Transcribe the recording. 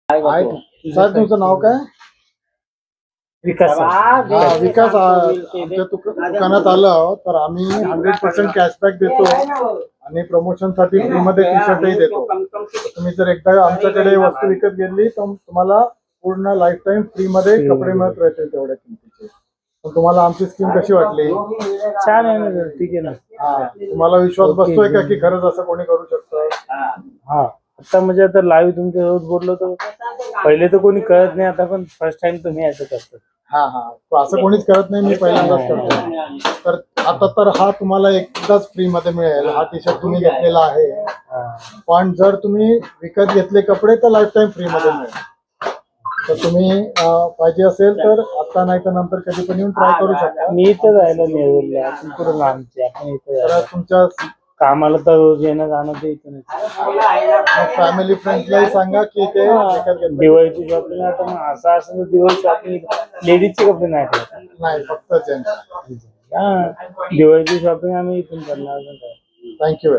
साहेब तुमचं नाव काय? विकास विकास आमच्या दुकानात आलं तर आम्ही 100% कॅशबॅक देतो आणि प्रमोशन साठी फ्री मध्ये टी शर्टही देतो. तुम्ही जर एकदा आमच्याकडे वस्तू विकत घेतली तर तुम्हाला पूर्ण लाईफ टाइम फ्री मध्ये कपडे मिळत राहतील तेवढ्या किमतीचे. पण तुम्हाला आमची स्कीम कशी वाटली? छान आहे ना. ठीक आहे ना. तुम्हाला विश्वास बसतोय का की खरंच असं कोणी करू शकतं? हा आता म्हणजे आता लाईव्ह तुमच्यासोबत बोललो तर पहिले तर कोणी कळत नाही, आता पण फर्स्ट टाइम तुम्ही असं करता. हा असं कोणीच करत नाही, मी पहिल्यांदाच करतो. तर आता तर हा तुम्हाला एकदाच फ्री मध्ये मिळेल. हा टी शर्ट तुम्ही घेतलेला आहे, पण जर तुम्ही विकत घेतले कपडे तर लाईफ टाइम फ्री मध्ये मिळेल. तर तुम्ही पाहिजे असेल तर आता नाही तर नंतर कधी पण येऊन ट्राय करू शकता. मी इथं जायला नेवरला कुठून आमची आपण इथं तुमच्या कामाला तर रोज येणं जाणं ते इथं फॅमिली फ्रेंड्सलाही सांगा की ते दिवाळीची शॉपिंग. आता मग असं असं दिवाळी शॉपिंग लेडीजचे कपडे नाही फक्त जेंट्स. दिवाळीची शॉपिंग आम्ही इथून करणार. थँक्यू.